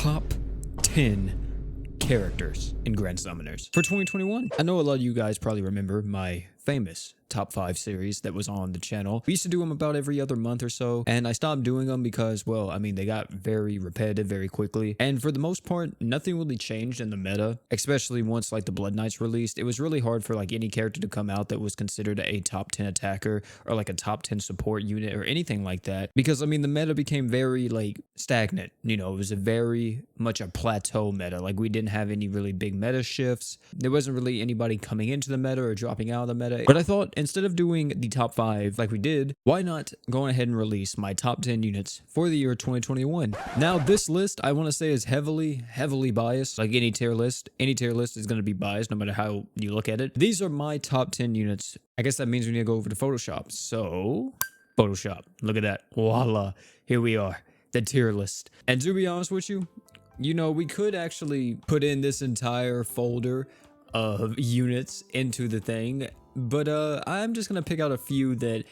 top 10 characters in Grand Summoners for 2021. I know a lot of you guys probably remember my famous top 5 series that was on the channel. We used to do them about every other month or so, and I stopped doing them because, well, I mean, they got very repetitive very quickly, and for the most part, nothing really changed in the meta, especially once like the Blood Knights released. It was really hard for like any character to come out that was considered a top 10 attacker or like a top 10 support unit or anything like that, because I mean, the meta became very like stagnant. You know, it was a very much a plateau meta. Like, we didn't have any really big meta shifts. There wasn't really anybody coming into the meta or dropping out of the meta. But I thought, instead of doing the top 5 like we did, why not go ahead and release my top 10 units for the year 2021? Now, this list, I want to say, is heavily biased. Like any tier list is going to be biased no matter how you look at it. These are my top 10 units. I guess that means we need to go over to Photoshop. So, Photoshop. Look at that. Voila. Here we are. The tier list. And to be honest with you, you know, we could actually put in this entire folder of units into the thing, but I'm just gonna pick out a few that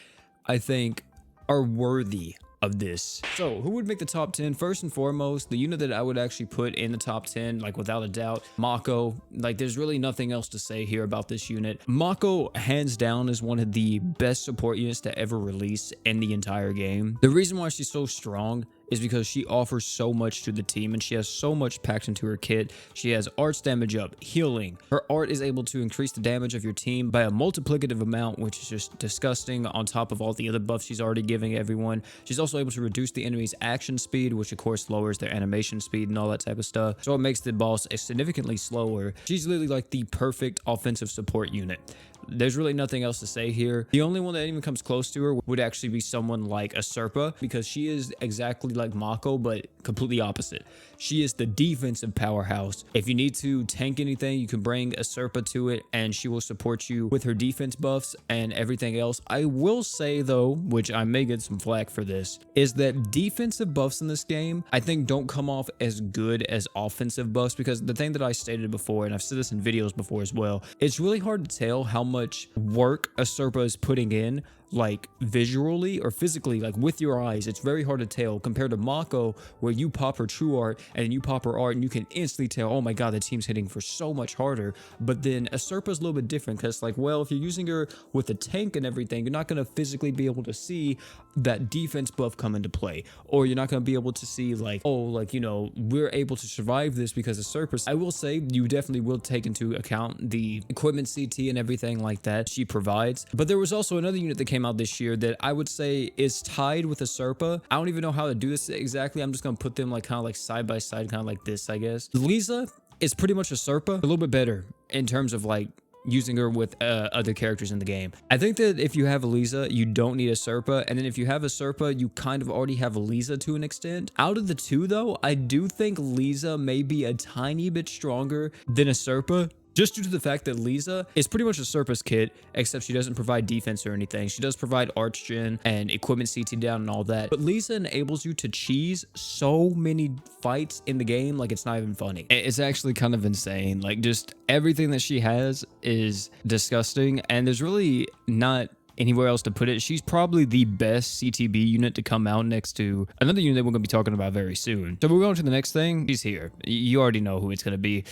I think are worthy of this. So who would make the top 10? First and foremost, the unit that I would actually put in the top 10, like without a doubt, Mako. Like, there's really nothing else to say here about this unit. Mako, hands down, is one of the best support units to ever release in the entire game. The reason why she's so strong is because she offers so much to the team, and she has so much packed into her kit. She has arts damage up, healing. Her art is able to increase the damage of your team by a multiplicative amount, which is just disgusting, on top of all the other buffs she's already giving everyone. She's also able to reduce the enemy's action speed, which of course lowers their animation speed and all that type of stuff. So it makes the boss significantly slower. She's literally like the perfect offensive support unit. There's really nothing else to say here. The only one that even comes close to her would actually be someone like a Serpa, because she is exactly like Mako, but completely opposite. She is the defensive powerhouse. If you need to tank anything, you can bring a Serpa to it, and she will support you with her defense buffs and everything else. I will say though, which I may get some flack for this, is that defensive buffs in this game, I think, don't come off as good as offensive buffs, because the thing that I stated before, and I've said this in videos before as well, it's really hard to tell how much work a Serpa is putting in, like visually or physically, like with your eyes. It's very hard to tell, compared to Mako, where you pop her true art and you pop her art and you can instantly tell, oh my god, the team's hitting for so much harder. But then a Serpa's a little bit different, because like, well, if you're using her with a tank and everything, you're not going to physically be able to see that defense buff come into play, or you're not going to be able to see like, oh, like, you know, we're able to survive this because of Serpa. I will say you definitely will take into account the equipment CT and everything like that she provides. But there was also another unit that came out this year that I would say is tied with a Serpa. I don't even know how to do this exactly. I'm just gonna put them like kind of like side by side, kind of like this, I guess. Lisa is pretty much a Serpa, a little bit better in terms of like using her with other characters in the game. I think that if you have a Lisa, you don't need a Serpa, and then if you have a Serpa, you kind of already have a Lisa to an extent. Out of the two though, I do think Lisa may be a tiny bit stronger than a Serpa, just due to the fact that Lisa is pretty much a Serpa's kit, except she doesn't provide defense or anything. She does provide arch gen and equipment CT down and all that, but Lisa enables you to cheese so many fights in the game, like it's not even funny. It's actually kind of insane. Like, just everything that she has is disgusting, and there's really not anywhere else to put it. She's probably the best CTB unit to come out next to another unit that we're going to be talking about very soon. So we're going to the next thing. She's here. You already know who it's going to be.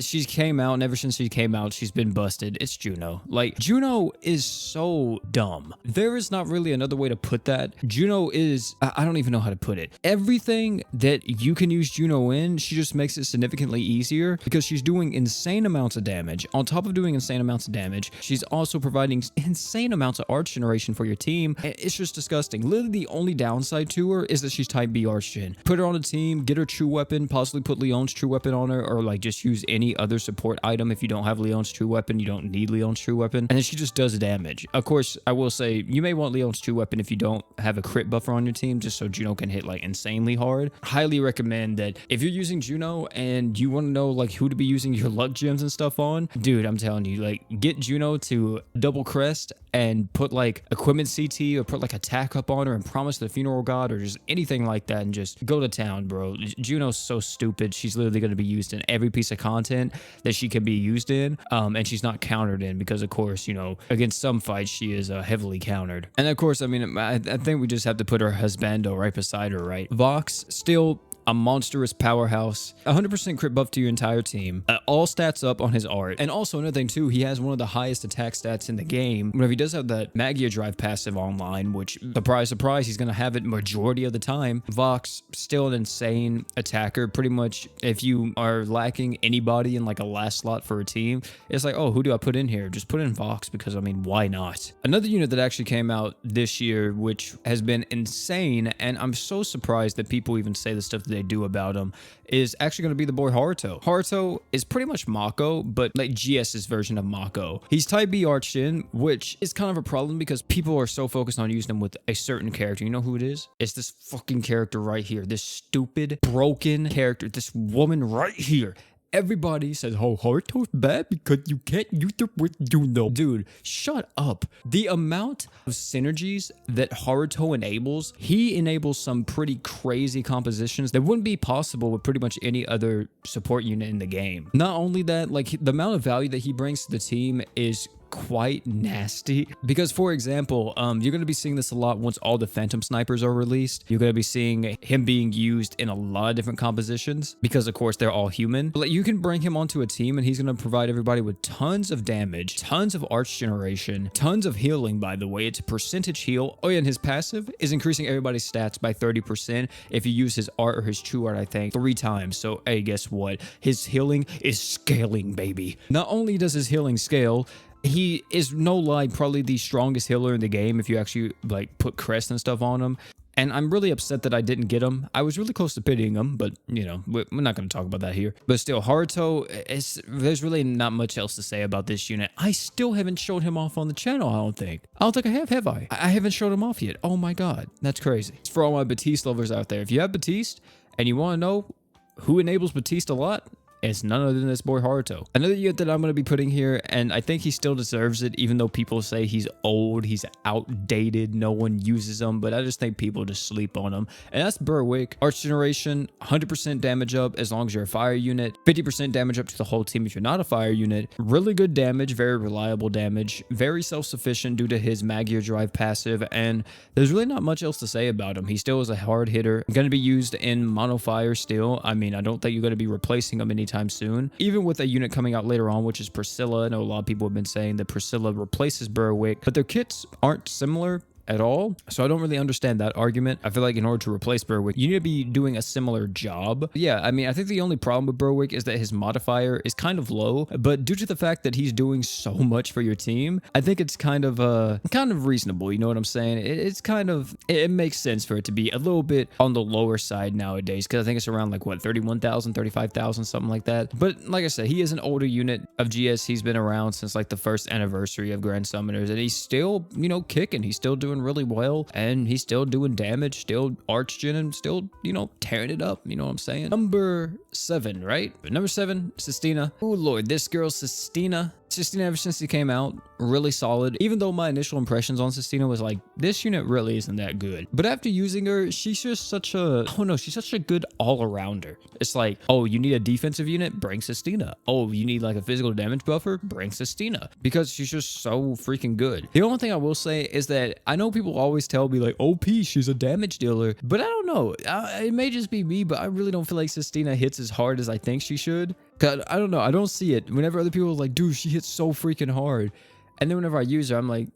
She came out, and ever since she came out, she's been busted. It's Juno. Like, Juno is so dumb. There is not really another way to put that. Juno is, I don't even know how to put it. Everything that you can use Juno in, she just makes it significantly easier, because she's doing insane amounts of damage. On top of doing insane amounts of damage, she's also providing insane amounts of arch generation for your team. It's just disgusting. Literally, the only downside to her is that she's type B arch gen. Put her on a team, get her true weapon, possibly put Leon's true weapon on her, or like just use any other support item. If you don't have Leon's true weapon, you don't need Leon's true weapon, and then she just does damage. Of course, I will say you may want Leon's true weapon if you don't have a crit buffer on your team, just so Juno can hit like insanely hard. Highly recommend that if you're using Juno and you want to know like who to be using your luck gems and stuff on, dude, I'm telling you, like, get Juno to double crest and put like equipment CT, or put like attack up on her and promise the funeral god, or just anything like that, and just go to town, bro. Juno's so stupid. She's literally going to be used in every piece of content that she can be used in, and she's not countered in, because of course, you know, against some fights she is heavily countered. And of course, I mean, I think we just have to put her husbando right beside her, right? Vox, still a monstrous powerhouse, 100% crit buff to your entire team, all stats up on his art. And also another thing too, he has one of the highest attack stats in the game. Whenever he does have that Magia Drive passive online, which, surprise, surprise, he's going to have it majority of the time. Vox, still an insane attacker. Pretty much, if you are lacking anybody in like a last slot for a team, it's like, oh, who do I put in here? Just put in Vox, because I mean, why not? Another unit that actually came out this year, which has been insane, and I'm so surprised that people even say the stuff that they do about him, is actually going to be the boy Haruto. Haruto is pretty much Mako, but like GS's version of Mako. He's type B Archshin, which is kind of a problem because people are so focused on using him with a certain character. You know who it is? It's this fucking character right here. This stupid, broken character. This woman right here. Everybody says, oh, Haruto's bad because you can't use it with Juno. Dude, shut up. The amount of synergies that Haruto enables, he enables some pretty crazy compositions that wouldn't be possible with pretty much any other support unit in the game. Not only that, like the amount of value that he brings to the team is quite nasty, because for example, you're going to be seeing this a lot once all the Phantom Snipers are released. You're going to be seeing him being used in a lot of different compositions because of course they're all human. But like, you can bring him onto a team and he's going to provide everybody with tons of damage, tons of arch generation, tons of healing. By the way, it's a percentage heal. Oh yeah, and his passive is increasing everybody's stats by 30% if you use his art or his true art, I think 3 times. So hey, guess what? His healing is scaling, baby. Not only does his healing scale, he is, no lie, probably the strongest healer in the game if you actually like put crest and stuff on him. And I'm really upset that I didn't get him. I was really close to pitying him, but you know, we're not going to talk about that here. But still, Haruto, there's really not much else to say about this unit. I still haven't showed him off on the channel, I don't think. I don't think I have I? I haven't showed him off yet. Oh my god, that's crazy. For all my Batiste lovers out there, if you have Batiste and you want to know who enables Batiste a lot, it's none other than this boy Haruto. Another unit that I'm going to be putting here, and I think he still deserves it, even though people say he's old, he's outdated, no one uses him, but I just think people just sleep on him. And that's Berwick. Arch generation, 100% damage up as long as you're a fire unit, 50% damage up to the whole team if you're not a fire unit. Really good damage, very reliable damage, very self-sufficient due to his Magia Drive passive, and there's really not much else to say about him. He still is a hard hitter, going to be used in mono fire still. I mean, I don't think you're going to be replacing him anytime soon, even with a unit coming out later on, which is Priscilla. I know a lot of people have been saying that Priscilla replaces Berwick, but their kits aren't similar at all, so I don't really understand that argument. I feel like in order to replace Berwick, you need to be doing a similar job. Yeah, I mean, I think the only problem with Berwick is that his modifier is kind of low, but due to the fact that he's doing so much for your team, I think it's kind of reasonable, you know what I'm saying? It makes sense for it to be a little bit on the lower side nowadays, because I think it's around like what, 31,000, 35,000, something like that. But like I said, he is an older unit of GS. He's been around since like the first anniversary of Grand Summoners, and he's still, you know, kicking. He's still doing really well, and he's still doing damage, still arch gen, and still, you know, tearing it up, you know what I'm saying? Number 7, right? Number 7, Sistina. Oh lord, this girl Sistina, ever since he came out, really solid. Even though my initial impressions on Sistina was like, this unit really isn't that good. But after using her, she's just such a, oh no, she's such a good all-arounder. It's like, oh, you need a defensive unit? Bring Sistina. Oh, you need like a physical damage buffer? Bring Sistina. Because she's just so freaking good. The only thing I will say is that I know people always tell me like, OP, she's a damage dealer. But I don't know. It may just be me, but I really don't feel like Sistina hits as hard as I think she should. Cause I don't know, I don't see it. Whenever other people are like, dude, she hits so freaking hard. And then whenever I use her, I'm like,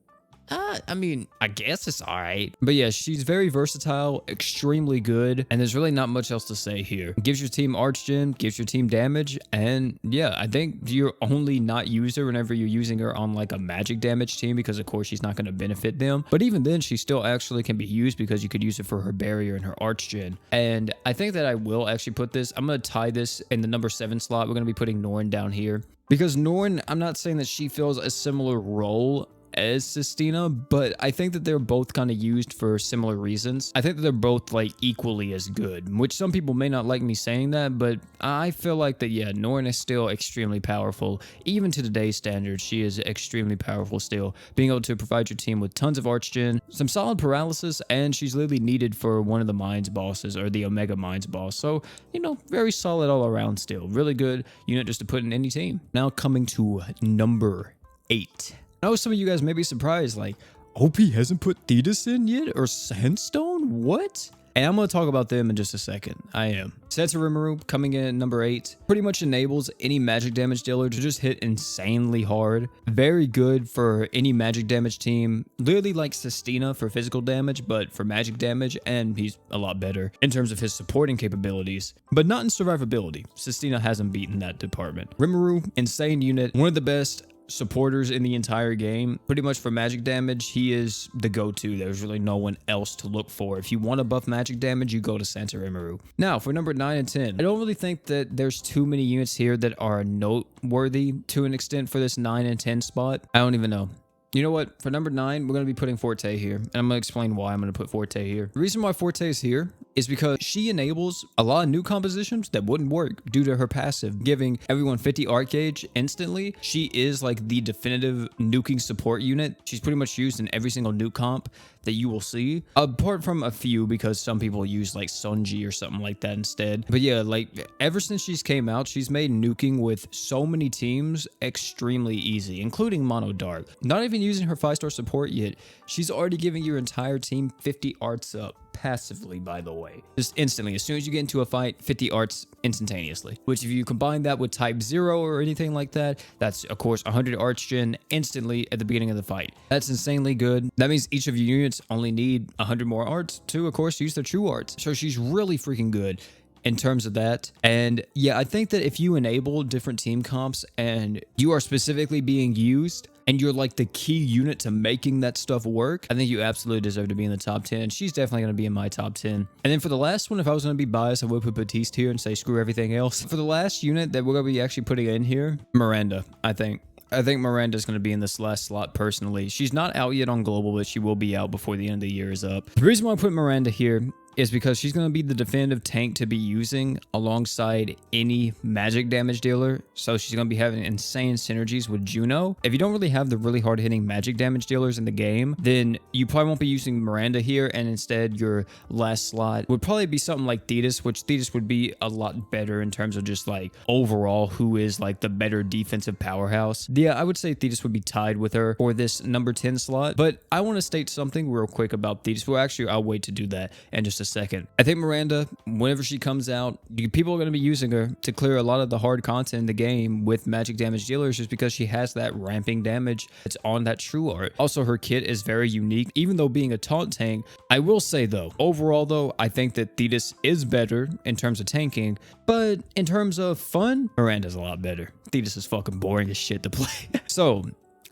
I mean, I guess it's all right. But yeah, she's very versatile, extremely good, and there's really not much else to say here. Gives your team arch gen, gives your team damage, and yeah, I think you're only not use her whenever you're using her on like a magic damage team, because of course she's not going to benefit them. But even then, she still actually can be used because you could use it for her barrier and her arch gen. And I think that I will actually put this, I'm going to tie this in the number 7 slot. We're going to be putting Norn down here. Because Norn, I'm not saying that she fills a similar role as Sistina, but I think that they're both kind of used for similar reasons. I think that they're both like equally as good, which some people may not like me saying that, but I feel like that, yeah, Norn is still extremely powerful. Even to today's standards, she is extremely powerful still, being able to provide your team with tons of arch gen, some solid paralysis, and she's literally needed for one of the Mines bosses, or the Omega Mines boss. So, you know, very solid all around still. Really good unit just to put in any team. Now coming to number 8. I know some of you guys may be surprised, like, OP hasn't put Thetis in yet? Or Sandstone? What? And I'm going to talk about them in just a second. I am. Rimuru coming in at number 8 pretty much enables any magic damage dealer to just hit insanely hard. Very good for any magic damage team. Literally like Sistina for physical damage, but for magic damage, and he's a lot better in terms of his supporting capabilities, but not in survivability. Sistina hasn't beaten that department. Rimuru, insane unit, one of the best supporters in the entire game. Pretty much for magic damage, he is the go-to. There's really no one else to look for. If you want to buff magic damage, you go to Rimuru. Now, for number 9 and 10, I don't really think that there's too many units here that are noteworthy to an extent for this 9 and 10 spot. I don't even know. You know what? For number 9, we're going to be putting Forte here. And I'm going to explain why I'm going to put Forte here. The reason why Forte is here is because she enables a lot of new compositions that wouldn't work due to her passive, giving everyone 50 art gauge instantly. She is like the definitive nuking support unit. She's pretty much used in every single nuke comp that you will see, apart from a few because some people use like Sunji or something like that instead. But yeah, like ever since she's came out, she's made nuking with so many teams extremely easy, including Mono Dark. Not even using her 5-star support yet, she's already giving your entire team 50 arts up. Passively, by the way, just instantly. As soon as you get into a fight, 50 arts instantaneously, which if you combine that with type 0 or anything like that, that's of course 100 arts gen instantly at the beginning of the fight. That's insanely good. That means each of your units only need 100 more arts to of course use their true arts, so she's really freaking good in terms of that. And yeah, I think that if you enable different team comps and you are specifically being used and you're like the key unit to making that stuff work, I think you absolutely deserve to be in the top 10. She's definitely going to be in my top 10. And then for the last one, if I was going to be biased, I would put Batiste here and say screw everything else. For the last unit that we're going to be actually putting in here, Miranda, I think Miranda is going to be in this last slot personally. She's not out yet on global, but she will be out before the end of the year is up. The reason why I put Miranda here is because she's going to be the definitive tank to be using alongside any magic damage dealer. So she's going to be having insane synergies with Juno. If you don't really have the really hard hitting magic damage dealers in the game, then you probably won't be using Miranda here. And instead your last slot would probably be something like Thetis, which Thetis would be a lot better in terms of just like overall who is like the better defensive powerhouse. Yeah, I would say Thetis would be tied with her for this number 10 slot. But I want to state something real quick about Thetis. Well, actually, I'll wait to do that in just a second. I think Miranda, whenever she comes out, people are going to be using her to clear a lot of the hard content in the game with magic damage dealers just because she has that ramping damage that's on that true art. Also, her kit is very unique, even though being a taunt tank. I will say though, overall though, I think that Thetis is better in terms of tanking, but in terms of fun, Miranda's a lot better. Thetis is fucking boring as shit to play. So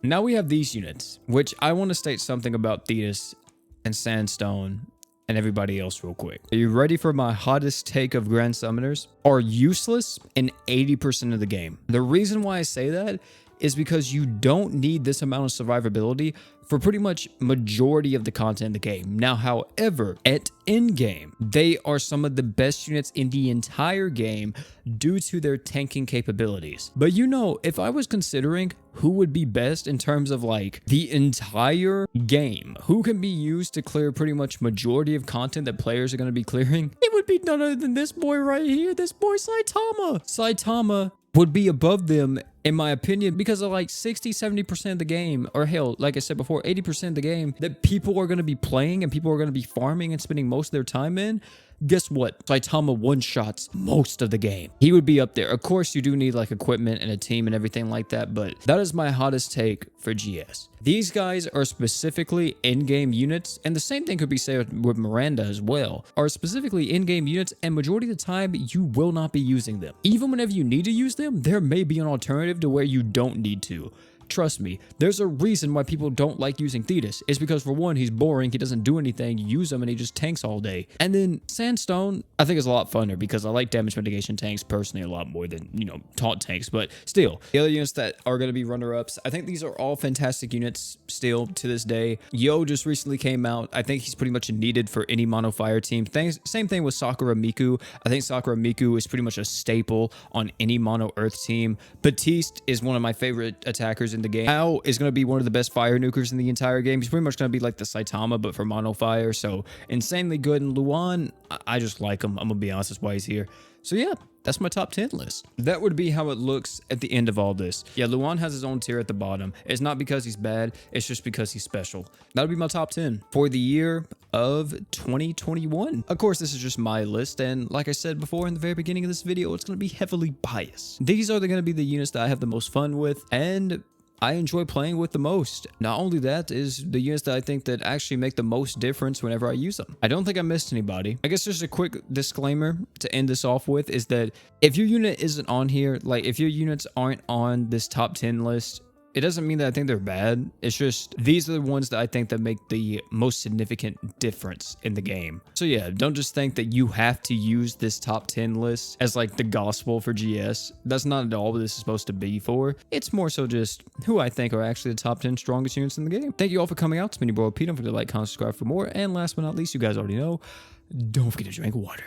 now we have these units, which I want to state something about Thetis and Sandstone and everybody else real quick. Are you ready for my hottest take of Grand Summoners? Are useless in 80% of the game. The reason why I say that is because you don't need this amount of survivability for pretty much majority of the content in the game. Now, however, at endgame, they are some of the best units in the entire game due to their tanking capabilities. But you know, if I was considering who would be best in terms of like the entire game, who can be used to clear pretty much majority of content that players are going to be clearing, it would be none other than this boy right here, this boy Saitama. Saitama would be above them in my opinion because of like 60-70% of the game, or hell, like I said before, 80% of the game that people are going to be playing and people are going to be farming and spending most of their time in. Guess what? Saitama one-shots most of the game. He would be up there. Of course, you do need like equipment and a team and everything like that, but that is my hottest take for GS. These guys are specifically in-game units, and the same thing could be said with Miranda as well, are specifically in-game units, and majority of the time, you will not be using them. Even whenever you need to use them, there may be an alternative to where you don't need to. Trust me, there's a reason why people don't like using Thetis. It's because for one, he's boring, he doesn't do anything, you use him and he just tanks all day. And then Sandstone, I think is a lot funner because I like damage mitigation tanks personally a lot more than, you know, taunt tanks. But still, the other units that are going to be runner-ups, I think these are all fantastic units still to this day. Yo just recently came out. I think he's pretty much needed for any mono fire team. Same thing with Sakura Miku. I think Sakura Miku is pretty much a staple on any mono earth team. Batiste is one of my favorite attackers in the game. Ao is going to be one of the best fire nukers in the entire game. He's pretty much going to be like the Saitama, but for mono fire. So insanely good. And Luan, I just like him. I'm going to be honest, that's why he's here. So yeah, that's my top 10 list. That would be how it looks at the end of all this. Yeah, Luan has his own tier at the bottom. It's not because he's bad, it's just because he's special. That would be my top 10 for the year of 2021. Of course, this is just my list, and like I said before in the very beginning of this video, it's going to be heavily biased. These are going to be the units that I have the most fun with, and I enjoy playing with the most. Not only that, is the units that I think that actually make the most difference whenever I use them. I don't think I missed anybody. I guess just a quick disclaimer to end this off with is that if your unit isn't on here, like if your units aren't on this top 10 list, it doesn't mean that I think they're bad. It's just these are the ones that I think that make the most significant difference in the game. So yeah, don't just think that you have to use this top 10 list as like the gospel for GS. That's not at all what this is supposed to be for. It's more so just who I think are actually the top 10 strongest units in the game. Thank you all for coming out. It's been your boy Pete. Don't forget to like, comment, subscribe for more. And last but not least, you guys already know, don't forget to drink water.